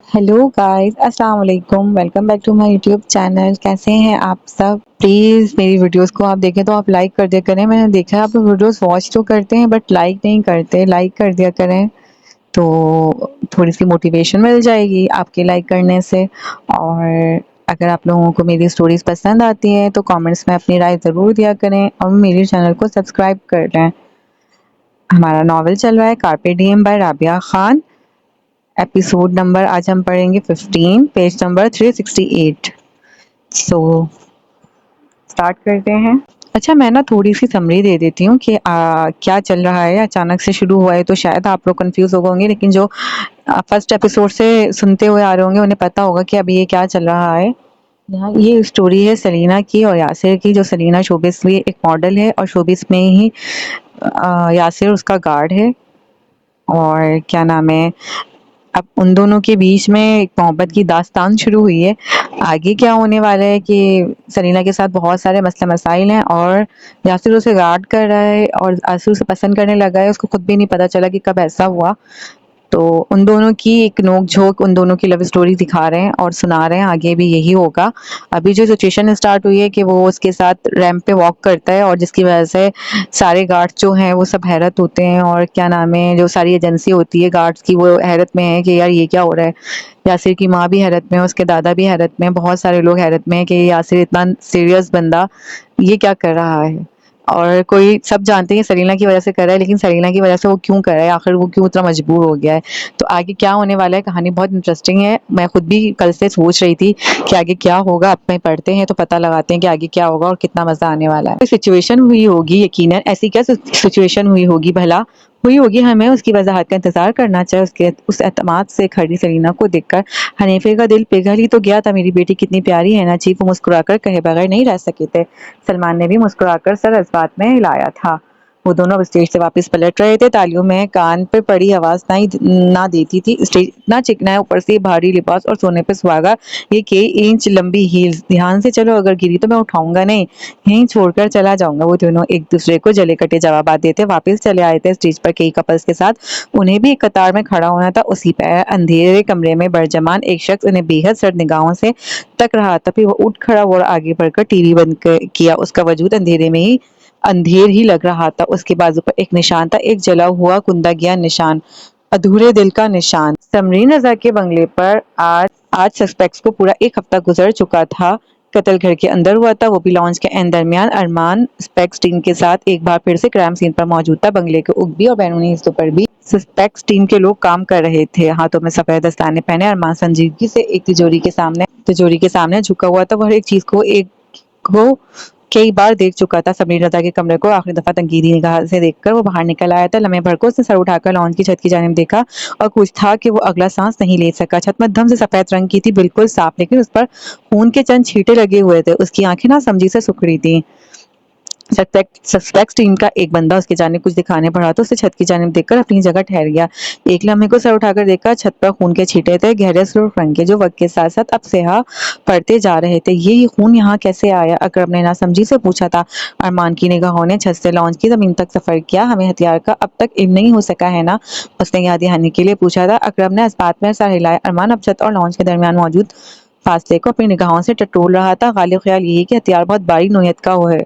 Hello guys, अस्सलाम वालेकुम। Welcome back to my YouTube channel. कैसे हैं आप सब? प्लीज़ मेरी वीडियोस को आप देखें तो आप लाइक कर दिया करें। मैंने देखा है आप लोग वीडियोस वॉच तो करते हैं बट लाइक नहीं करते। लाइक कर दिया करें तो थोड़ी सी मोटिवेशन मिल जाएगी आपके लाइक करने से। और अगर आप लोगों को मेरी स्टोरीज पसंद आती हैं तो कमेंट्स में अपनी राय ज़रूर दिया करें और मेरे चैनल को सब्सक्राइब कर लें। हमारा नॉवल चल रहा है Carpe Diem by Rabia Khan. Episode number आज हम पढ़ेंगे 15, पेज नंबर 368। सो स्टार्ट करते हैं। अच्छा, मैं ना थोड़ी सी समरी दे देती हूँ कि क्या चल रहा है। अचानक से शुरू हुआ है तो शायद आप लोग कंफ्यूज हो गए होंगे, लेकिन जो फर्स्ट एपिसोड से सुनते हुए आ रहे होंगे उन्हें पता होगा कि अभी ये क्या चल रहा है। यहाँ ये स्टोरी है सलीना की और यासिर की। जो सलीना शोबिस में एक मॉडल है और शोबिस में ही यासिर उसका गार्ड है। और क्या नाम है, अब उन दोनों के बीच में एक मोहब्बत की दास्तान शुरू हुई है। आगे क्या होने वाला है कि सलीना के साथ बहुत सारे मसले मसाइल हैं और यासिर उसे गार्ड कर रहा है और यासिर उसे पसंद करने लगा है। उसको खुद भी नहीं पता चला कि कब ऐसा हुआ। तो उन दोनों की एक नोक झोंक, उन दोनों की लव स्टोरी दिखा रहे हैं और सुना रहे हैं। आगे भी यही होगा। अभी जो सिचुएशन स्टार्ट हुई है कि वो उसके साथ रैंप पे वॉक करता है और जिसकी वजह से सारे गार्ड्स जो हैं वो सब हैरत होते हैं। और क्या नाम है, जो सारी एजेंसी होती है गार्ड्स की वो हैरत में है कि यार ये क्या हो रहा है। यासिर की माँ भी हैरत में है, उसके दादा भी हैरत में है, बहुत सारे लोग हैरत में है कि यासिर इतना सीरियस बंदा ये क्या कर रहा है। और कोई सब जानते हैं सलीना की वजह से कर रहा है, लेकिन सलीना की वजह से वो क्यों कर रहा है, आखिर वो क्यों इतना मजबूर हो गया है। तो आगे क्या होने वाला है, कहानी बहुत इंटरेस्टिंग है। मैं खुद भी कल से सोच रही थी कि आगे क्या होगा। अब में पढ़ते हैं तो पता लगाते हैं कि आगे क्या होगा और कितना मजा आने वाला है। कोई सिचुएशन हुई होगी यकीनन। ऐसी क्या सिचुएशन हुई होगी भला? हुई होगी, हमें उसकी वजाहत का इंतजार करना चाहिए। उसके उस एतमाद से खड़ी सलीना को देखकर हनीफे का दिल पिघल ही तो गया था। मेरी बेटी कितनी प्यारी है ना चीफ, वो मुस्कुराकर कहे बगैर नहीं रह सके थे। सलमान ने भी मुस्कुराकर सर इस बात में हिलाया था। वो दोनों अब स्टेज से वापस पलट रहे थे। तालियों में कान पे पड़ी आवाज ना देती थी। स्टेज इतना चिकना है, ऊपर से भारी लिबास और सोने पे सुहागा। ये कई इंच लंबी हील्स, ध्यान से चलो, अगर गिरी तो मैं उठाऊंगा नहीं, यहीं छोड़कर चला जाऊंगा। वो दोनों एक दूसरे को जले कटे जवाब देते वापस चले आए थे स्टेज पर कई कपल्स के साथ। उन्हें भी एक कतार में खड़ा होना था। उसी पर अंधेरे कमरे में बरजमान एक शख्स उन्हें बेहद सर्द निगाहों से तक रहा था। फिर वो उठ खड़ा और आगे बढ़कर टीवी बंद किया। उसका वजूद अंधेरे में ही अंधेर ही लग रहा था। उसके बाजू पर एक निशान था, एक जला हुआ कुंदा गया निशान, अधूरे दिल का निशान। समरीन रजा के बंगले पर आज आज सस्पेक्ट्स को पूरा एक हफ्ता गुजर चुका था। कत्ल घर के अंदर हुआ था, वो भी लॉन्च के एन दरमियान। अरमान स्पेक्स टीम के साथ एक बार फिर से क्राइम सीन पर मौजूद था। बंगले के उगबी और बैरूनी हिस्सों पर भी सस्पेक्ट्स टीम के लोग काम कर रहे थे। हाथों में सफेद दस्ताने पहने अरमान संजीदगी से एक तिजोरी के सामने झुका हुआ था। वह एक को कई बार देख चुका था। समीर रजा के कमरे को आखिरी दफा तंकीदी निगाह से देखकर वो बाहर निकल आया था। लम्हे भर को उसने सर उठाकर लॉन्च की छत की जानिब देखा और कुछ था कि वो अगला सांस नहीं ले सका। छत मध्यम से सफेद रंग की थी, बिल्कुल साफ, लेकिन उस पर खून के चंद छींटे लगे हुए थे। उसकी आंखें ना समझी से सुख रही थी। सस्पेक्ट टीम का एक बंदा उसके जानिब कुछ दिखाने पड़ा तो उसे छत की जानिब देखकर अपनी जगह ठहर गया। एक लम्हे को सर उठाकर देखा, छत पर खून के छींटे थे, गहरे सुर्ख रंग के, जो वक्त के साथ साथ अब स्याह पड़ते जा रहे थे। ये खून यहाँ कैसे आया? अकरम ने नासमझी से पूछा था। अरमान की निगाहों ने छत से लॉन्च की जमीन तक सफर किया। हमें हथियार का अब तक इल्म नहीं हो सका है ना? उसने याद दहानी के लिए पूछा था। अकरम ने इस बात में सर हिलाया। अरमान अब छत और लॉन्च के दरमियान मौजूद फासले को अपनी निगाहों से टटोल रहा था। गालिब ख्याल यही कि हथियार बहुत बारीक नोयत का है,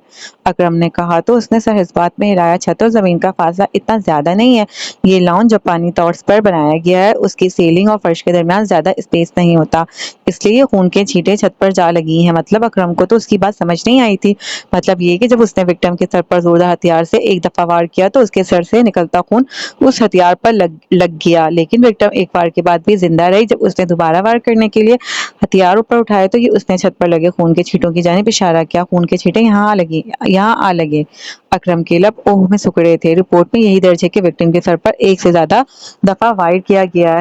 अकरम ने कहा तो उसने सर इस बात में हिलाया। छत और जमीन का फासला इतना ज्यादा नहीं है। ये लॉन्च जापानी तौर पर बनाया गया है, उसकी सीलिंग और फर्श के दरमियान ज्यादा स्पेस नहीं होता, इसलिए ये खून के छींटे छत पर जा लगी हैं। मतलब अकरम को तो उसकी बात समझ नहीं आई थी। मतलब ये कि जब उसने विक्टिम के सर पर जोरदार हथियार से एक दफा वार किया तो उसके सर से निकलता खून उस हथियार पर लग गया, लेकिन विक्टिम एक वार के बाद भी जिंदा रही। जब उसने दोबारा वार करने के लिए हथियार ऊपर उठाए तो ये उसने छत पर लगे खून के छींटों की जानिब इशारा किया। खून के छींटे यहाँ आ लगे। अकरम के लब ओह में सिकुड़े थे। रिपोर्ट में यही दर्ज है कि विक्टिम के सर पर एक से ज्यादा दफा वार किया गया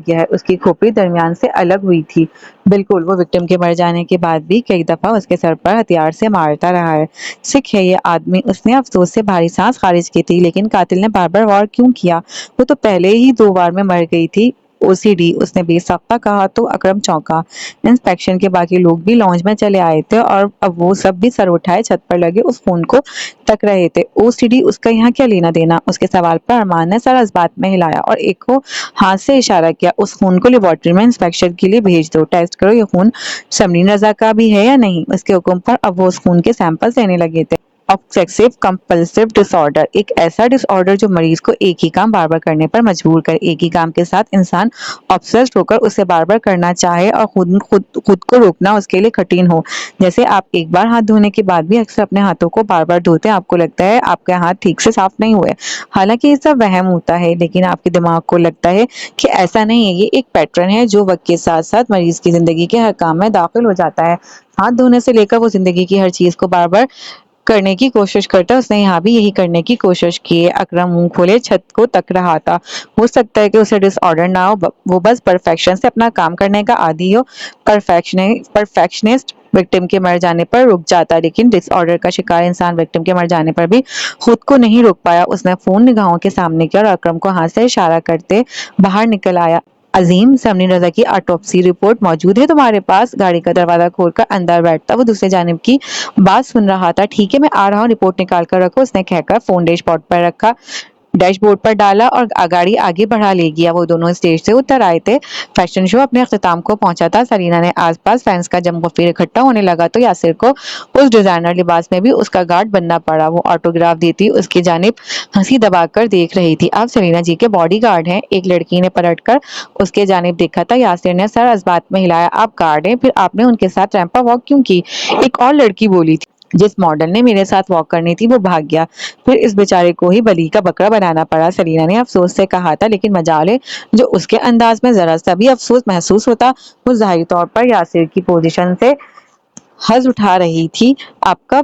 है। उसकी खोपड़ी दरमियान से अलग हुई थी। बिल्कुल, वो विक्टिम के मर जाने के बाद भी कई दफा उसके सर पर हथियार से मारता रहा है। सिख है ये आदमी, उसने अफसोस से भारी सांस खारिज की थी। लेकिन कातिल ने बार बार वार क्यों किया? वो तो पहले ही 2 बार में मर गई थी। OCD, उसने बेसाख्ता कहा तो अकरम चौंका। इंस्पेक्शन के बाकी लोग भी लॉन्ज में चले आए थे और अब वो सब भी सर उठाए छत पर लगे उस फोन को तक रहे थे। OCD, उसका यहाँ क्या लेना देना? उसके सवाल पर अरमान ने सर इस बात में हिलाया और एक को हाथ से इशारा किया। उस खून को लेबोरेटरी में इंस्पेक्शन के लिए भेज दो, टेस्ट करो ये खून समरीन रजा का भी है या नहीं। उसके हुक्म पर अब वो उस खून के सैंपल्स लेने लगे थे। ऑब्सेसिव कंपल्सिव डिसऑर्डर, एक ऐसा डिसऑर्डर जो मरीज को एक ही काम बार बार करने पर मजबूर करे। एक ही काम के साथ इंसान ऑब्सेस्ड होकर उसे बार बार करना चाहे और खुद को रोकना उसके लिए कठिन हो। जैसे आप एक बार हाथ धोने के बाद भी अक्सर अपने हाथों को बार बार धोते हैं, आपको लगता है आपके हाथ ठीक से साफ नहीं हुए। हालांकि ये सब वहम होता है, लेकिन आपके दिमाग को लगता है कि ऐसा नहीं है। ये एक पैटर्न है जो वक्त के साथ साथ मरीज की जिंदगी के हर काम में दाखिल हो जाता है। हाथ धोने से लेकर वो जिंदगी की हर चीज को बार बार करने की कोशिश करता। उसने यहाँ भी यही करने की कोशिश की है। अकरम मुंह खोले छत को तक रहा था। हो सकता है कि उसे डिसऑर्डर ना हो, वो बस परफेक्शन से अपना काम करने का आदी हो। परफेक्शनिस्ट विक्टिम के मर जाने पर रुक जाता, लेकिन डिसऑर्डर का शिकार इंसान विक्टिम के मर जाने पर भी खुद को नहीं रोक पाया। उसने फोन निगाहों के सामने किया और अकरम को हाथ से इशारा करते बाहर निकल आया। अजीम, समरीन रजा की ऑटोप्सी रिपोर्ट मौजूद है तुम्हारे पास? गाड़ी का दरवाजा खोलकर अंदर बैठता वो दूसरे जानिब की बात सुन रहा था। ठीक है, मैं आ रहा हूँ, रिपोर्ट निकाल कर रखो, उसने कहकर फोन डैशबोर्ड पर डाला और गाड़ी आगे बढ़ा ले गया। वो दोनों स्टेज से उतर आए थे। फैशन शो अपने अख्ताम को पहुंचा था। सरीना ने आसपास फैंस का जम गफीर इकट्ठा होने लगा तो यासिर को उस डिजाइनर लिबास में भी उसका गार्ड बनना पड़ा। वो ऑटोग्राफ देती उसकी जानिब हंसी दबाकर देख रही थी। आप सरीना जी के बॉडी गार्ड हैं? एक लड़की ने पलटकर उसके जानिब देखा था। यासिर ने सर इस बात में हिलाया। आप गार्ड हैं? फिर आपने उनके साथ रैंपा वॉक क्यों की? एक और लड़की बोली थी। जिस मॉडल ने मेरे साथ वॉक करनी थी वो भाग गया, फिर इस बेचारे को ही बली का बकरा बनाना पड़ा, सलीना ने अफसोस से कहा था। लेकिन मजाल है, जो उसके अंदाज में जरा सा भी अफसोस महसूस होता, वो जाहिर तौर पर यासिर की पोजीशन से हज उठा रही थी। आपका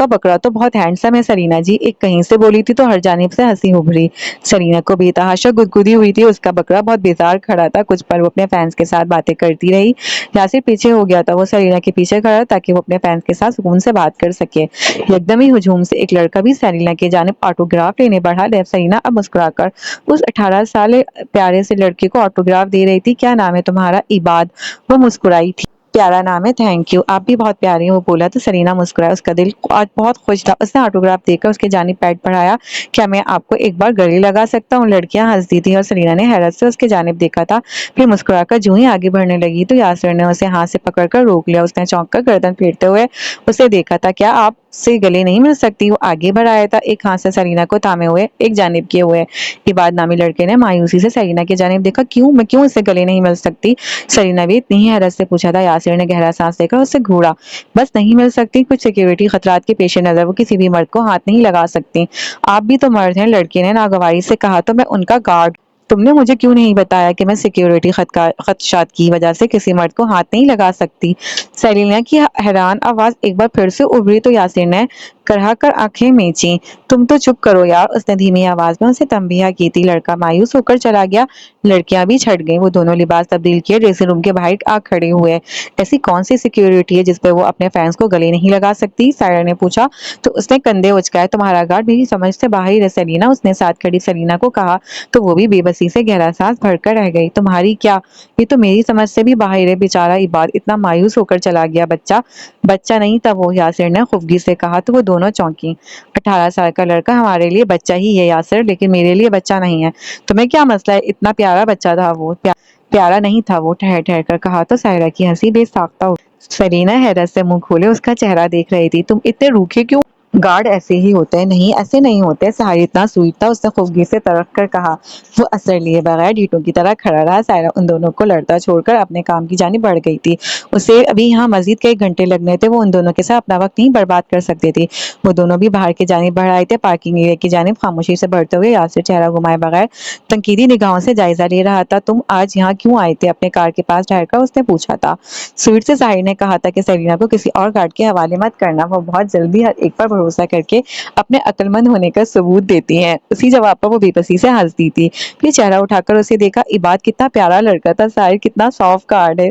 बकरा तो बहुत हैंडसम है सरीना जी, एक कहीं से बोली थी तो हर जानिब से हंसी उभरी। सरीना को बेतहाशा गुदगुदी हुई थी। उसका बकरा बहुत बेजार खड़ा था। कुछ पल वो अपने फैंस के साथ बातें करती रही। यासिर पीछे हो गया था। वो सरीना के पीछे खड़ा ताकि वो अपने फैंस के साथ सुकून से बात कर सके। यकदम ही हुजूम से एक लड़का भी सरीना की जानिब ऑटोग्राफ लेने बढ़ा। सरीना अब मुस्कुराकर उस 18 साल प्यारे से लड़के को ऑटोग्राफ दे रही थी। क्या नाम है तुम्हारा? इबाद। वो मुस्कुराई थी। प्यारा नाम है, थैंक यू, आप भी बहुत प्यारी हो, वो बोला तो सरीना मुस्कुराया। उसका दिल आज बहुत खुश था। उसने ऑटोग्राफ देकर उसके जानिब पैड बढ़ाया। क्या मैं आपको एक बार गले लगा सकता हूँ? लड़कियां हंस दी थी और सरीना ने हैरत से उसके जानिब देखा था। फिर मुस्कुराकर जूं ही आगे बढ़ने लगी तो यासिर ने उसे हाथ से पकड़कर रोक लिया। उसने चौंक कर गर्दन फेरते हुए उसे देखा था। क्या आप से गले नहीं मिल सकती? वो आगे बढ़ाया था, एक हाथ से सरीना को थामे हुए, एक जानिब किए हुए। इबाद नामी लड़के ने मायूसी से सरीना की जानिब देखा। मैं क्यों इससे गले नहीं मिल सकती? सरीना भी इतनी ही हैरत से पूछा था। यासिर ने गहरा सांस लेकर उससे घूरा। बस नहीं मिल सकती, कुछ सिक्योरिटी खतरात के पेश नजर वो किसी भी मर्द को हाथ नहीं लगा सकती। आप भी तो मर्द हैं, लड़के ने नागवारी से कहा। तो मैं उनका गार्ड। तुमने मुझे क्यों नहीं बताया कि मैं सिक्योरिटी खदशात की वजह से किसी मर्द को हाथ नहीं लगा सकती? सरीना की हैरान आवाज एक बार फिर से उभरी तो यासिर ने करहा कर आंखें मींची। तुम तो चुप करो यार, उसने धीमी आवाज में उसे तंबीहा की थी। लड़का मायूस होकर चला गया। लड़कियां भी छट गईं। वो दोनों लिबास तब्दील किए ड्रेसिंग रूम के बाहर आ खड़े हुए। ऐसी कौन सी सिक्योरिटी है जिस पर वो अपने फैंस को गले नहीं लगा सकती? सायरा ने पूछा तो उसने कंधे उचकाए। तुम्हारा गार्ड मेरी समझ से बाहर है सलीना, उसने साथ खड़ी सलीना को कहा तो वो भी बेबसी से गहरा सांस भरकर रह गई। तुम्हारी क्या? ये तो मेरी समझ से भी बाहर है। बेचारा इबाद इतना मायूस होकर चला गया। बच्चा नहीं था वो, यासिर ने खुफगी से कहा तो वो दोनों चौंकी। 18 साल का लड़का हमारे लिए बच्चा ही है यासिर, लेकिन मेरे लिए बच्चा नहीं है। तुम्हें क्या मसला है? इतना प्यारा बच्चा था वो। प्यारा नहीं था वो, ठहर ठहर कर कहा तो सायरा की हंसी बेसाख्ता हो। सरीना हैरत से मुंह खोले उसका चेहरा देख रही थी। तुम इतने रूखे क्यों? गार्ड ऐसे ही होते हैं। नहीं, ऐसे नहीं होते। साहिर इतना स्वीट था, उसने खुफगी से तरक कर कहा। वो असर लिए बगैर डीटों की तरह खड़ा रहा। सायरा उन दोनों को लड़ता छोड़कर अपने काम की जानिब बढ़ गई थी। उसे अभी यहाँ मजीद कई घंटे लगने थे। वो उन दोनों के साथ अपना वक्त नहीं बर्बाद कर सकती थी। वो दोनों भी बाहर की जानिब बढ़ आए थे। पार्किंग एरिया की जानिब खामोशी से बढ़ते हुए यासिर चेहरा घुमाए बगैर तनकीदी निगाहों से जायजा ले रहा था। तुम आज यहाँ क्यों आए थे? अपने कार के पास ठहरकर उसने पूछा था। स्वीट से साहिर ने कहा था कि सरीना को किसी और गार्ड के हवाले मत करना, वो बहुत जल्दी हर एक पर भरोसा करके अपने अक्लमंद होने का सबूत देती हैं। उसी जवाब पर वो बेबसी से हंस दी थी। फिर चेहरा उठाकर उसे देखा। इबाद कितना प्यारा लड़का था। साहिर कितना सॉफ्ट गार्ड है।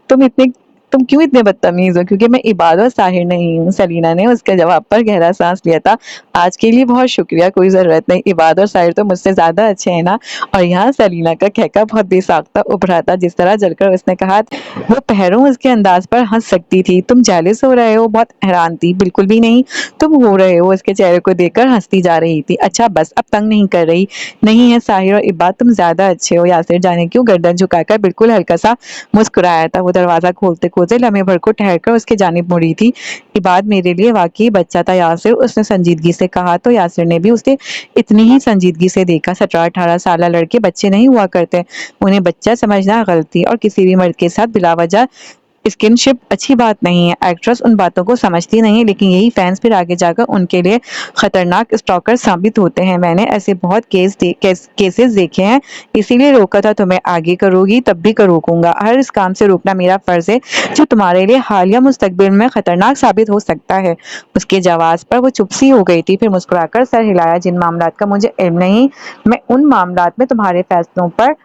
तुम इतने तुम क्यों इतने बदतमीज हो? क्योंकि मैं इबाद और साहिर नहीं हूँ। सलीना ने उसके जवाब पर गहरा सांस लिया था। आज के लिए बहुत शुक्रिया, कोई जरूरत नहीं। इबाद और साहिर तो मुझसे ज्यादा अच्छे हैं ना। और यहाँ सलीना का कहका बहुत बेसाख्ता उभरा था। जिस तरह जलकर उसने कहा, वो पहरों उसके अंदाज पर हंस सकती थी। तुम जेलस हो रहे हो? बहुत हैरान थी। बिल्कुल भी नहीं, तुम हो रहे हो। उसके चेहरे को देखकर हंसती जा रही थी। अच्छा बस, अब तंग नहीं कर रही? नहीं है साहिर और इबाद, तुम ज्यादा अच्छे हो। यासिर जाने क्यों गर्दन झुकाकर बिल्कुल हल्का सा मुस्कुराया था। वो दरवाजा खोलते खोलते लम्हे भर को ठहरकर उसके जानिब मुड़ी थी। इबाद मेरे लिए वाकई बच्चा था यासिर, उसने संजीदगी से कहा। तो यासिर ने भी उसे इतनी ही संजीदगी से देखा। 17-18 साल लड़के बच्चे नहीं हुआ करते, उन्हें बच्चा समझना गलती और किसी भी मर्द के साथ बिलावजह स्किनशिप अच्छी बात नहीं है। एक्ट्रेस उन बातों को समझती नहीं, लेकिन यही फैंस फिर आगे जाकर उनके लिए खतरनाक स्टॉकर साबित होते हैं। मैंने ऐसे बहुत केसेस देखे हैं, इसीलिए रोका था। तुम्हें आगे करोगी तब भी रोकूंगा। हर इस काम से रोकना मेरा फर्ज है जो तुम्हारे लिए हाल या मुस्तकबिल में खतरनाक साबित हो सकता है। उसके जवाब पर वो चुप सी हो गई थी, फिर मुस्कुराकर सर हिलाया। जिन मामलात का मुझे इल्म नहीं, मैं उन मामलात में तुम्हारे फैसलों पर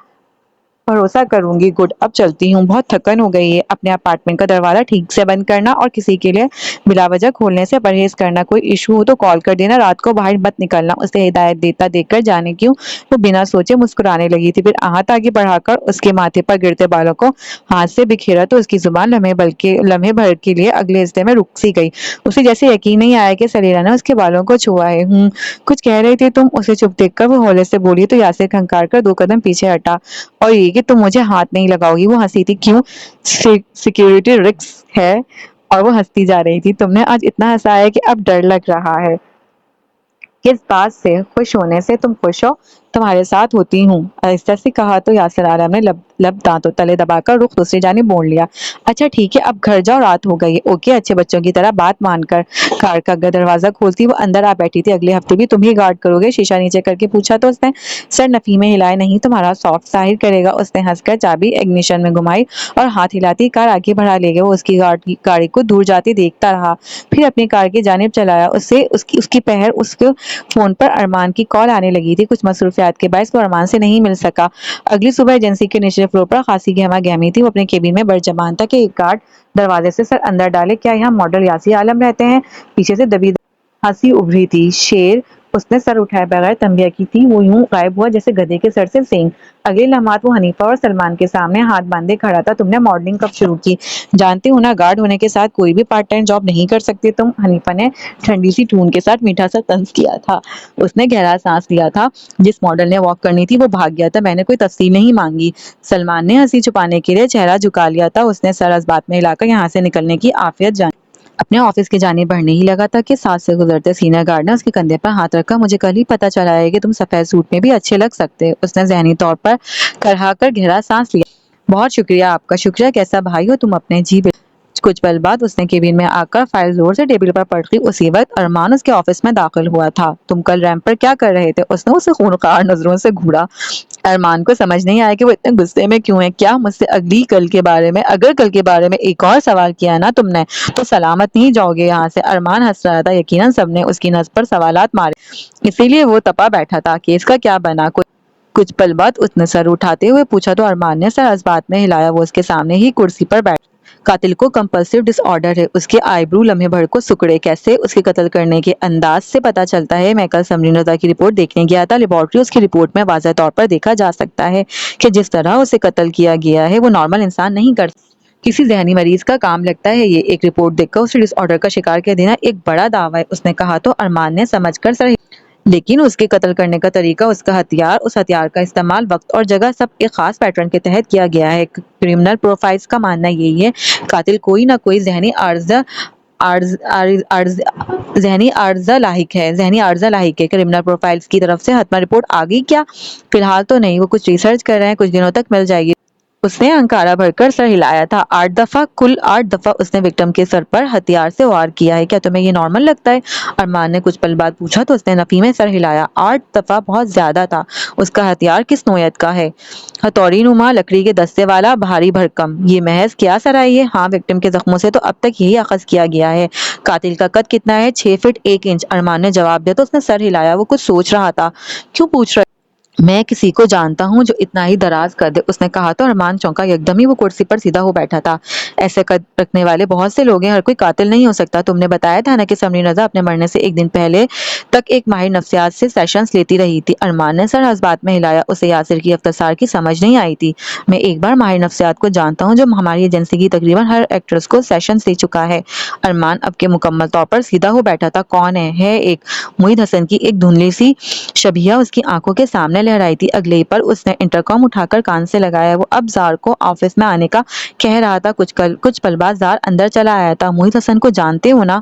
भरोसा करूंगी। गुड, अब चलती हूँ, बहुत थकन हो गई है। अपने अपार्टमेंट का दरवाजा ठीक से बंद करना और किसी के लिए बिलावजह खोलने से परहेज करना। कोई इशू हो तो कॉल कर देना, रात को बाहर मत निकलना। उसे हिदायत देता देखकर जाने क्यों वो बिना सोचे मुस्कुराने लगी थी। फिर हाथ आगे बढ़ाकर उसके माथे पर गिरते बालों को हाथ से बिखेरा तो उसकी जुबान लम्हे भर के लिए अगले हिस्से में रुक सी गई। उसे जैसे यकीन नहीं आया कि सलीला ने उसके बालों को छुआ है। कुछ कह रही थी तुम? उसे चुप देखकर वो हौले से बोली तो यासिर खंकार कर 2 कदम पीछे हटा। और ये कि तुम मुझे हाथ नहीं लगाओगी। वो हंसी थी। क्यों? सिक्योरिटी रिस्क है। और वो हंसती जा रही थी। तुमने आज इतना हंसाया कि अब डर लग रहा है। किस बात से? खुश होने से। तुम खुश हो? तुम्हारे साथ होती हूँ। आहिस्ता से कहा तो यासिर आलम ने लब दांतों तले दबाकर रुख दूसरी जानिब मोड़ लिया। अच्छा ठीक है, अब घर जाओ, रात हो गई है। ओके, अच्छे बच्चों की तरह बात मानकर। कार का दरवाजा खोलती वो अंदर आ बैठी थी। अगले हफ्ते भी तुम ही गार्ड करोगे? शीशा नीचे करके पूछा तो उसने। सर नफी में हिलाए। नहीं, तुम्हारा सॉफ्ट साहिर करेगा। उसने हंसकर चाबी इग्निशन में घुमाई और हाथ हिलाती कार आगे बढ़ा ले गया। वो उसकी गाड़ी को दूर जाती देखता रहा, फिर अपनी कार की जानिब चलाया। उससे उसकी पहर उसके फोन पर अरमान की कॉल आने लगी थी। कुछ मसरूफियात के बायस वो अरमान से नहीं मिल सका। अगली सुबह एजेंसी के निचले फ्लोर पर खासी गहमा गहमी थी। वो अपने केबिन में बरजबान था कि एक गार्ड दरवाजे से सर अंदर डाले। क्या यहाँ मॉडल यासी आलम रहते हैं? पीछे से दबी हंसी उभरी थी। शेर, उसने सर उठाए बगैर तंबिया की थी। वो यूं गायब हुआ जैसे गधे के सर से सींग। अगले लम्हात वो हनीफा और सलमान के सामने हाथ बांधे खड़ा था। तुमने मॉडलिंग कब शुरू की? जानते हो ना, गार्ड होने के साथ कोई भी पार्ट टाइम जॉब नहीं कर सकते तुम। हनीफा ने ठंडी सी टून के साथ मीठा सा तंज किया था। उसने गहरा सांस लिया था। जिस मॉडल ने वॉक करनी थी वो भाग गया था। मैंने कोई तफसील नहीं मांगी। सलमान ने हंसी छुपाने के लिए चेहरा झुका लिया था। उसने सर इस बात में हिलाकर यहाँ से निकलने की आफियत जानी। अपने ऑफिस की जानिब बढ़ने ही लगा था कि साथ से गुजरते सीनियर गार्ड ने उसके कंधे पर हाथ रखा। मुझे कल ही पता चला है कि तुम सफेद सूट में भी अच्छे लग सकते हो। उसने जहनी तौर पर करहा कर गहरा सांस लिया। बहुत शुक्रिया आपका। शुक्रिया कैसा भाई हो तुम अपने? जी। कुछ पल बाद उसने केबिन में आकर फाइल जोर से टेबल पर पटकी। उसी वक्त अरमान उसके ऑफिस में दाखिल हुआ था। तुम कल रैंप पर क्या कर रहे थे? उसने उसे खूनखार नजरों से घूरा। अरमान को समझ नहीं आया कि वो इतने गुस्से में क्यों है। क्या मुझसे अगर कल के बारे में एक और सवाल किया ना तुमने तो सलामत नहीं जाओगे यहाँ से। अरमान हंस रहा था। यकीनन सबने उसकी नस पर सवालात मारे, इसीलिए वो तपा बैठा था। केस का क्या बना? कुछ पल बाद उसने सर उठाते हुए पूछा तो अरमान ने सर इस बात में हिलाया। वो उसके सामने ही कुर्सी पर बैठ। कातिल को कंपल्सिव डिसऑर्डर है। उसके आईब्रू लम्हे भर को सुकड़े। कैसे? उसके कत्ल करने के अंदाज से पता चलता है। मैं कल समरीन रजा की रिपोर्ट देखने गया था। लेबोरेटरी उसकी रिपोर्ट में वाज़ह तौर पर देखा जा सकता है कि जिस तरह उसे कत्ल किया गया है वो नॉर्मल इंसान नहीं कर। किसी जहनी मरीज का काम लगता है ये। एक रिपोर्ट देखकर उसे डिसऑर्डर का शिकार कह देना एक बड़ा दावा है। उसने कहा तो अरमान ने समझकर सर। लेकिन उसके कत्ल करने का तरीका, उसका हथियार, उस हथियार का इस्तेमाल, वक्त और जगह सब एक खास पैटर्न के तहत किया गया है। क्रिमिनल प्रोफाइल्स का मानना यही है कातिल कोई ना कोई जहनी आर्जा लाहिक है। क्रिमिनल प्रोफाइल्स की तरफ से हतमा रिपोर्ट आ गई क्या? फिलहाल तो नहीं, वो कुछ रिसर्च कर रहे हैं, कुछ दिनों तक मिल जाएगी। उसने अंकारा भरकर सर हिलाया था। 8 दफा, कुल 8 दफा उसने विक्टिम के सर पर हथियार से वार किया है। क्या तुम्हें ये नॉर्मल लगता है? अरमान ने कुछ पल बाद पूछा तो उसने नफी में सर हिलाया। 8 दफा बहुत ज्यादा था। उसका हथियार किस नोयत का है? हथौड़ी नुमा, लकड़ी के दस्ते वाला, भारी भरकम। ये महज क्या सराई है? हाँ, विक्टिम के जख्मों से तो अब तक यही अखज किया गया है। कातिल का कद कितना है? 6 फीट 1 इंच। अरमान ने जवाब दिया तो उसने सर हिलाया। वो कुछ सोच रहा था। क्यों पूछ रहे? मैं किसी को जानता हूँ जो इतना ही दराज कर दे। उसने कहा तो अरमान चौंका। एकदम ही वो कुर्सी पर सीधा हो बैठा था। ایسے قد رکھنے والے بہت سے لوگ ہیں، ہر کوئی قاتل نہیں ہو سکتا۔ تم نے بتایا تھا نا کہ سمرین رضا اپنے مرنے سے ایک دن پہلے تک ایک ماہر نفسیات سے سیشنز لیتی رہی تھی۔ ارمان نے سر اس بات میں ہلایا، اسے یاسر کی اختصار کی سمجھ نہیں آئی تھی۔ میں ایک بار ماہر نفسیات کو جانتا ہوں جو ہماری ایجنسی کی تقریباً ہر ایکٹریس کو سیشنز دے چکا ہے۔ ارمان اب کے مکمل طور پر سیدھا ہو بیٹھا تھا۔ کون ہے ایک معید حسن کی ایک دھندلی سی شبیہ اس کی آنکھوں کے سامنے لہرائی تھی۔ اگلے ہی پل اس نے انٹرکام اٹھا کر کان سے لگایا۔ وہ اب زار کو آفس میں آنے کا کہہ رہا تھا۔ کچھ پل بعد زار اندر چلا آیا تھا۔ معید حسن کو جانتے ہو نا؟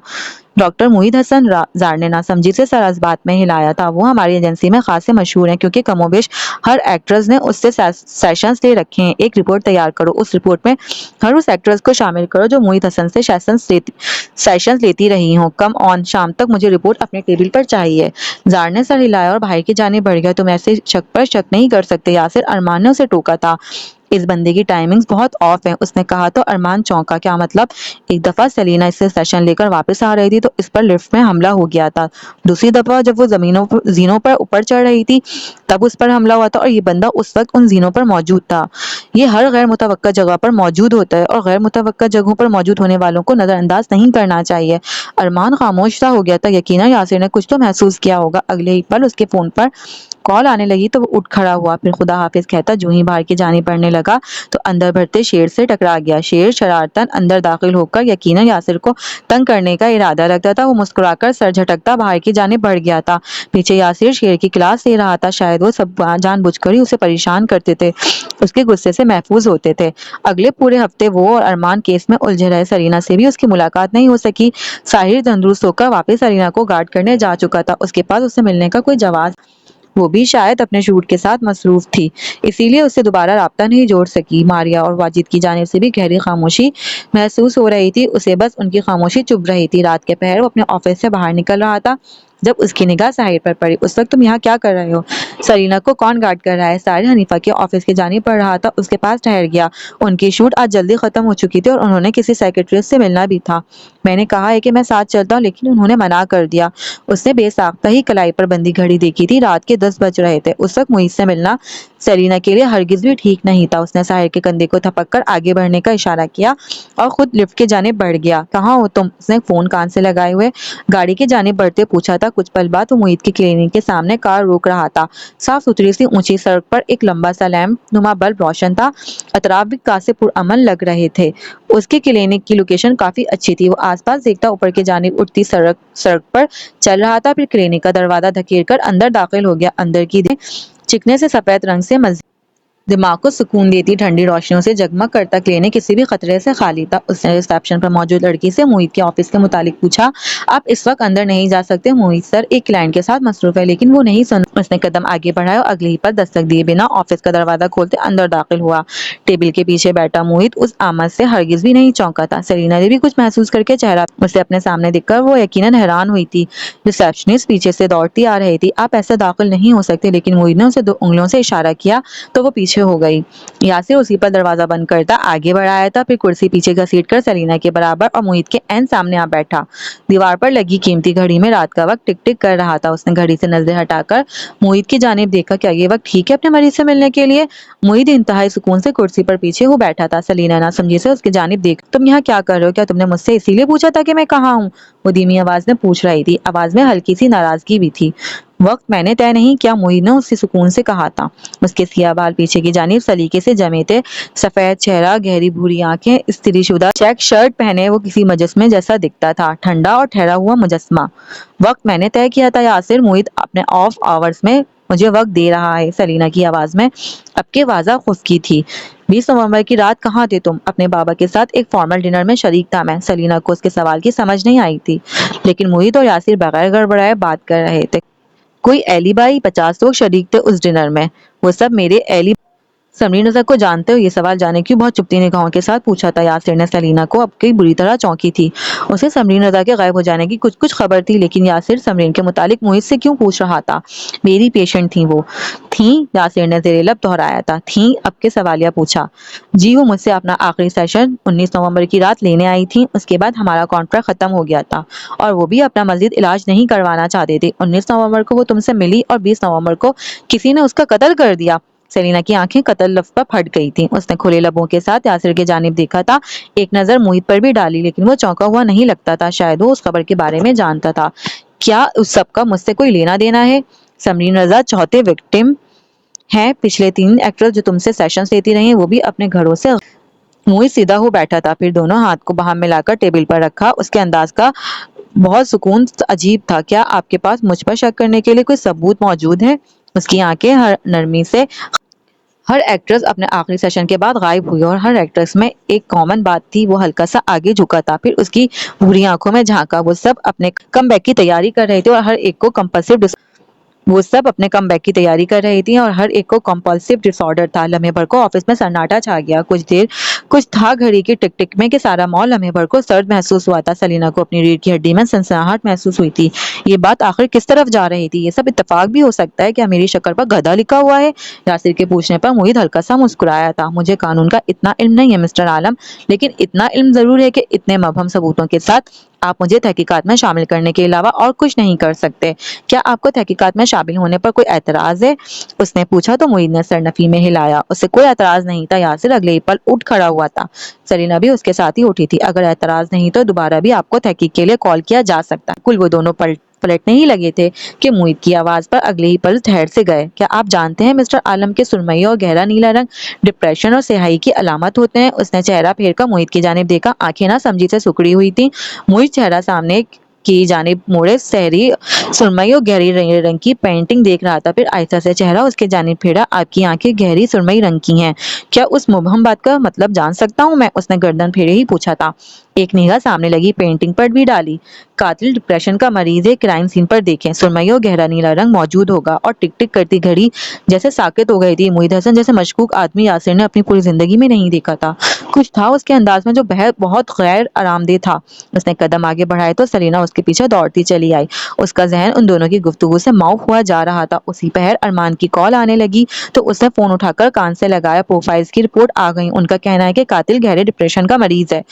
ڈاکٹر معید حسن، زار نے ناسمجھی سے سر اس بات میں ہلایا تھا۔ وہ ہماری ایجنسی میں خاصے مشہور ہیں کیونکہ کم و بیش ہر ایکٹریس نے اس سے سیشنز لے رکھے ہیں۔ ایک رپورٹ تیار کرو، اس رپورٹ میں ہر اس ایکٹریس کو شامل کرو جو معید حسن سے سیشنز لیتی رہی ہوں۔ کم آن، شام تک مجھے رپورٹ اپنے ٹیبل پر چاہیے۔ زار نے سر ہلایا اور باہر کی جانب بڑھ گیا۔ تم ایسے شک پر شک نہیں کر سکتے یاسر، ارمان نے اسے ٹوکا تھا۔ اس بندے کی ٹائمنگز بہت آف ہیں، اس نے کہا تو ارمان چونکا۔ کیا مطلب؟ ایک دفعہ سلینا اس سے سیشن لے کر واپس آ رہی تھی تو اس پر لفٹ میں حملہ ہو گیا تھا۔ دوسری دفعہ جب وہ زینوں پر اوپر چڑھ رہی تھی تب اس پر حملہ ہوا تھا اور یہ بندہ اس وقت ان زینوں پر موجود تھا۔ یہ ہر غیر متوقع جگہ پر موجود ہوتا ہے اور غیر متوقع جگہوں پر موجود ہونے والوں کو نظر انداز نہیں کرنا چاہیے۔ ارمان خاموش سا ہو گیا تھا۔ یقیناً یاسر نے کچھ تو محسوس کیا ہوگا۔ اگلے ہی پل اس کے فون پر کال آنے لگی تو وہ اٹھ کھڑا ہوا، پھر خدا حافظ کہتا جو ہی باہر کی جانب بڑھنے لگا تو اندر بڑھتے شیر سے ٹکرا گیا۔ شیر شرارتاً اندر داخل ہو کر یقیناً یاسر کو تنگ کرنے کا ارادہ رکھتا تھا۔ وہ مسکرا کر سر جھٹکتا باہر کی جانب بڑھ گیا تھا۔ پیچھے یاسر شیر کی کلاس لے رہا تھا، شاید وہ سب جان بوجھ کر ہی اسے پریشان کرتے تھے، اس کے غصے سے محفوظ ہوتے تھے۔ اگلے پورے ہفتے وہ اور ارمان کیس میں الجھے رہے۔ سرینا سے بھی اس کی ملاقات نہیں ہو سکی۔ ساحر تندرست ہو کر واپس سرینا کو گارڈ کرنے جا چکا تھا، اس کے پاس اسے ملنے کا کوئی جواز، وہ بھی شاید اپنے شوٹ کے ساتھ مصروف تھی، اسی لیے اس سے دوبارہ رابطہ نہیں جوڑ سکی۔ ماریا اور واجد کی جانب سے بھی گہری خاموشی محسوس ہو رہی تھی، اسے بس ان کی خاموشی چبھ رہی تھی۔ رات کے پہر وہ اپنے آفس سے باہر نکل رہا تھا جب اس کی نگاہ ساحر پر پڑی۔ اس وقت تم یہاں کیا کر رہے ہو؟ سرینا کو کون گارڈ کر رہا ہے؟ ساحر حنیفہ کے آفس کی جانب بڑھ رہا تھا، اس کے پاس ٹھہر گیا۔ ان کی شوٹ آج جلدی ختم ہو چکی تھی اور انہوں نے کسی سیکریٹریس سے ملنا بھی تھا۔ میں نے کہا ہے کہ میں ساتھ چلتا ہوں لیکن انہوں نے منع کر دیا۔ اس نے بے ساختہ ہی کلائی پر بندی گھڑی دیکھی تھی، رات کے 10 بج رہے تھے۔ اس وقت معید سے ملنا سرینا کے لیے ہرگز بھی ٹھیک نہیں تھا۔ اس نے ساحر کے کندھے کو تھپک کر آگے بڑھنے کا اشارہ کیا اور خود لفٹ کی جانب بڑھ گیا۔ کہاں ہو تم؟ اس نے فون کان سے لگائے ہوئے گاڑی کی جانب بڑھتے پوچھا تھا۔ کچھ پل بعد وہ معید کی کلینک کے سامنے کار روک رہا تھا۔ صاف ستھری سی اونچی سڑک پر ایک لمبا سا لیمپ نما بلب روشن تھا، اطراف بھی کاسے پرامن لگ رہے تھے۔ اس کی کلینک کی لوکیشن کافی اچھی تھی۔ وہ آس پاس دیکھتا اوپر کی جانب اٹھتی سڑک پر چل رہا تھا، پھر کلینک کا دروازہ دھکیل کر اندر داخل ہو گیا۔ اندر کی چکنے سے سفید رنگ سے مزید دماغ کو سکون دیتی ٹھنڈی روشنیوں سے جگمگ کرتا کلینک کسی بھی خطرے سے خالی تھا۔ اس نے ریسپشن پر موجود لڑکی سے معید کے آفس کے متعلق پوچھا۔ آپ اس وقت اندر نہیں جا سکتے، معید سر ایک کلائنٹ کے ساتھ مصروف ہے۔ لیکن وہ نہیں سن۔ اس نے قدم آگے بڑھایا اور اگلے ہی پر دستک دیے بنا آفس کا دروازہ کھولتے اندر داخل ہوا۔ ٹیبل کے پیچھے بیٹھا معید اس آمد سے ہرگز بھی نہیں چونکا تھا۔ سرینا نے بھی کچھ محسوس کر کے چہرہ اسے اپنے سامنے دیکھ کر وہ یقیناً حیران ہوئی تھی۔ ریسپشنسٹ پیچھے سے دوڑتی آ رہی تھی۔ آپ ایسے داخل نہیں ہو سکتے، لیکن معید نے اسے 2 انگلیوں سے اشارہ کیا تو وہ پیچھے ہو گئی۔ یاسر اسی پر دروازہ بند کرتا آگے بڑھایا تھا، پھر کرسی پیچھے گھسیٹ کر سرینا کے برابر اور معید کے عین سامنے آ بیٹھا۔ دیوار پر لگی قیمتی گھڑی میں رات کا وقت ٹک ٹک کر رہا تھا۔ اس نے گھڑی سے نظریں ہٹا کر معید کی جانب دیکھا۔ کیا یہ وقت ٹھیک ہے اپنے مریض سے ملنے کے لیے؟ معید انتہائی سکون سے کرسی پر پیچھے ہو بیٹھا تھا۔ سلینا ناسمجھی سے اس کی جانب دیکھ، تم یہاں کیا کر رہے ہو؟ کیا تم نے مجھ سے اسی لیے پوچھا تھا کہ میں کہاں ہوں؟ وہ دھیمی آواز میں پوچھ رہی تھی، آواز میں ہلکی سی ناراضگی بھی تھی۔ وقت میں نے طے نہیں کیا، معید نے اسی سکون سے کہا تھا۔ اس کے سیاہ بال پیچھے کی جانب سلیقے سے جمے تھے، سفید چہرہ، گہری بھوری آنکھیں، استری شدہ چیک شرٹ پہنے وہ کسی مجسمے جیسا دکھتا تھا، ٹھنڈا اور ٹھہرا ہوا مجسمہ۔ وقت میں نے طے کیا تھا یاسر، معید اپنے آف آورز میں مجھے وقت دے رہا ہے۔ سلینا کی آواز میں اب کے واضح خفگی تھی۔ 20 نومبر کی رات کہاں تھے تم؟ اپنے بابا کے ساتھ ایک فارمل ڈنر میں شریک تھا میں۔ سلینا کو اس کے سوال کی سمجھ نہیں آئی تھی، لیکن معید اور یاسر بغیر گڑبڑائے بات کر رہے تھے۔ کوئی اہلی بھائی؟ 50 لوگ شریک تھے اس ڈنر میں، وہ سب میرے اہلی۔ سمرین رضا کو جانتے ہو؟ یہ سوال جانے کیوں بہت چپتی نگاہوں کے ساتھ پوچھا تھا یاسر نے۔ سلینا کو اب کی بری طرح چونکی تھی، اسے سمرین رضا کے غائب ہو جانے کی کچھ خبر تھی، لیکن یاسر سمرین کے متعلق معید سے کیوں پوچھ رہا تھا؟ میری پیشنٹ تھیں وہ۔ تھیں؟ یاسر نے زیر لب دہرایا تھا۔ تھیں؟ اب کے سوالیہ پوچھا۔ جی، وہ مجھ سے اپنا آخری سیشن 19 نومبر کی رات لینے آئی تھیں، اس کے بعد ہمارا کانٹریکٹ ختم ہو گیا تھا اور وہ بھی اپنا مزید علاج نہیں کروانا چاہتے تھے۔ 19 نومبر کو وہ تم سے ملی اور 20 نومبر کو کسی نے اس کا قتل کر دیا۔ سیلینا کی آنکھیں قتل لفظ پر پھٹ گئی تھیں. اس نے کھلے لبوں کے ساتھ یاسر کی جانب دیکھا تھا, ایک نظر محیط پر بھی ڈالی, لیکن وہ چونکا ہوا نہیں لگتا تھا. شاید وہ اس خبر کے بارے میں جانتا تھا. کیا اس سب کا مجھ سے کوئی لینا دینا ہے؟ سمرین رضا چوتھے وکٹم ہیں. پچھلے 3 ایکٹرز جو تم سے سیشنز لیتی رہی ہیں وہ بھی اپنے گھروں سے. محیط سیدھا ہو بیٹھا تھا, پھر دونوں ہاتھ کو باہم ملا کر ٹیبل پر رکھا. اس کے انداز کا بہت سکون عجیب تھا. کیا آپ کے پاس مجھ پر شک کرنے کے لیے کوئی ثبوت موجود ہے؟ اس کی آنکھیں ہر نرمی سے. ہر ایکٹریس اپنے آخری سیشن کے بعد غائب ہوئی, اور ہر ایکٹریس میں ایک کامن بات تھی, وہ ہلکا سا آگے جھکا تھا. پھر اس کی بھوری آنکھوں میں جھانکا. وہ سب اپنے کم بیک کی تیاری کر رہے تھے, اور ہر ایک کو کمپلسیو ڈس آرڈر تھا. لمحے بھر کو آفس میں سناٹا چھا گیا. کچھ تھا گھڑی کی ٹک ٹک میں کہ سارا مال لمحے بھر کو سرد محسوس ہوا تھا. سلینا کو اپنی ریڑھ کی ہڈی میں سنسناہٹ محسوس ہوئی تھی. یہ بات آخر کس طرف جا رہی تھی؟ یہ سب اتفاق بھی ہو سکتا ہے. کیا میری شکل پر گدھا لکھا ہوا ہے؟ یاسر کے پوچھنے پر محیط ہلکا سا مسکرایا تھا. مجھے قانون کا اتنا علم نہیں ہے مسٹر عالم, لیکن اتنا علم ضرور ہے کہ اتنے مبہم ثبوتوں کے ساتھ آپ مجھے تحقیقات میں شامل کرنے کے علاوہ اور کچھ نہیں کر سکتے. کیا آپ کو تحقیقات میں شامل ہونے پر کوئی اعتراض ہے؟ اس نے پوچھا تو محیط نے سر نفی میں ہلایا. اسے کوئی اعتراض نہیں تھا. یاسر اگلے ہی پل اٹھ کھڑا ہوا تھا. سلینا بھی اس کے ساتھ ہی اٹھی تھی. اگر اعتراض نہیں تو دوبارہ بھی آپ کو تحقیق کے لیے کال کیا جا سکتا ہے. وہ دونوں پلٹنے ہی لگے تھے کہ محیط کی آواز پر اگلے ہی پل ٹھہر سے گئے. کیا آپ جانتے ہیں مسٹر عالم کے سرمئی اور گہرا نیلا رنگ ڈپریشن اور سیاہی کی علامت ہوتے ہیں؟ اس نے چہرہ پھیر کر محیط کی جانب دیکھا. آنکھیں نہ سمجھی سے سکڑی ہوئی تھیں. محیط چہرہ سامنے کی جانب موڑے سحری سرمئی اور گہری رنگ کی پینٹنگ دیکھ رہا تھا. پھر آہستہ سے چہرہ اس کے جانب پھیرا. آپ کی آنکھیں گہری سرمئی رنگ کی ہیں. کیا اس مبہم بات کا مطلب جان سکتا ہوں میں؟ اس نے گردن پھیرے ہی پوچھا تھا. ایک نگاہ سامنے لگی پینٹنگ پر بھی ڈالی. قاتل ڈپریشن کا مریض ہے. کرائم سین پر دیکھیں. سرمئی اور گہرا نیلا رنگ موجود ہوگا. اور ٹک ٹک کرتی گھڑی جیسے ساکت ہو گئی تھی. محیط حسن جیسے مشکوک آدمی یاسر نے اپنی پوری زندگی میں نہیں دیکھا تھا. کچھ تھا اس کے انداز میں جو بہت غیر آرام دہ تھا. اس نے قدم آگے بڑھائے تو سلینا اس کے پیچھے دوڑتی چلی آئی. اس کا ذہن ان دونوں کی گفتگو سے معاف ہوا جا رہا تھا. اسی پہر ارمان کی کال آنے لگی تو اس نے فون اٹھا کر کان سے لگایا. پروفائلز کی رپورٹ آ گئی. ان کا کہنا ہے کہ قاتل گہرے ڈپریشن کا مریض ہے.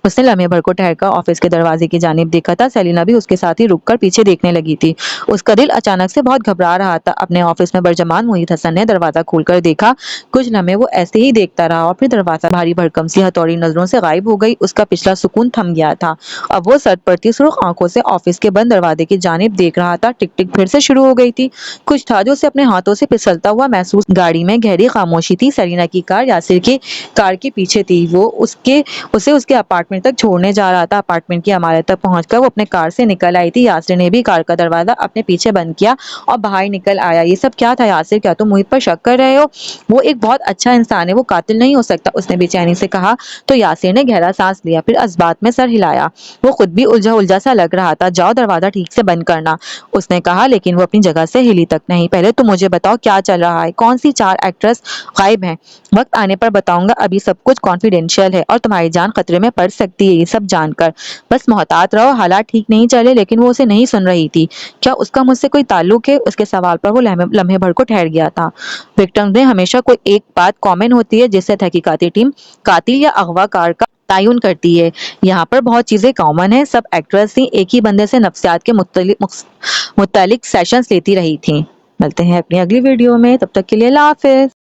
اس نے لمحے بھر کو ٹھہر کر آفس کے دروازے کی جانب دیکھا تھا. سلینا بھی اس کے ساتھ ہی رک کر پیچھے دیکھنے لگی تھی. اس کا دل اچانک سے بہت گھبرا رہا تھا. اپنے آفس میں برجمان محیط حسن نے دروازہ کھول کر دیکھا. کچھ لمحے وہ ایسے ہی دیکھتا رہا, اور پھر دروازہ بھاری بھرکم سی ہتھوڑی نظروں سے غائب ہو گئی. اس کا پچھلا سکون تھم گیا تھا. اب وہ سرد پڑتی سرخ آنکھوں سے آفس کے بند دروازے کی جانب دیکھ رہا تھا. ٹک ٹک پھر سے شروع ہو گئی تھی. کچھ تھا جو اسے اپنے ہاتھوں سے پھسلتا ہوا محسوس. گاڑی میں گہری خاموشی تھی. سلینا کی کار یاسر کی کار کے پیچھے تھی. وہ اسے اس کے اپارٹمنٹ تک چھوڑنے جا رہا تھا. اپارٹمنٹ کی عمارت تک پہنچ کر وہ اپنے کار سے نکل آئی تھی. یاسر نے بھی کار کا دروازہ اپنے پیچھے بند کیا اور باہر نکل آیا. یہ سب کیا تھا یاسر؟ کیا تم محیط پر شک کر رہے ہو؟ وہ ایک بہت اچھا انسان ہے. وہ قاتل نہیں ہو سکتا. اس نے بے چینی سے کہا تو یاسر نے گہرا سانس لیا. پھر اس بات میں سر ہلایا. وہ خود بھی الجھا سا لگ رہا تھا. جاؤ دروازہ ٹھیک سے بند کرنا, اس نے کہا, لیکن وہ اپنی جگہ سے ہلی تک نہیں. پہلے تم مجھے بتاؤ کیا چل رہا ہے. کون سی 4 ایکٹریس غائب ہیں؟ وقت آنے پر بتاؤں گا. ابھی سب کچھ کانفیڈینشیل ہے, اور تمہاری جان خطرے میں پڑ سکتی ہے یہ سب جان کر. بس محتاط رہو. حالات ٹھیک نہیں چلے. لیکن وہ اسے نہیں سن رہی تھی. کیا اس کا مجھ سے کوئی تعلق ہے؟ اس کے سوال پر وہ لمحے بھر کو ٹھہر گیا تھا. وکٹمز میں ہمیشہ کوئی ایک بات کامن ہوتی ہے جس سے تحقیقاتی ٹیم قاتل یا اغوا کار کا تعین کرتی ہے. یہاں پر بہت چیزیں کامن ہیں. سب ایکٹریس ایک ہی بندے سے نفسیات کے متعلق سیشنز لیتی رہی تھیں. ملتے ہیں اپنی اگلی ویڈیو میں. تب تک کے لیے اللہ حافظ.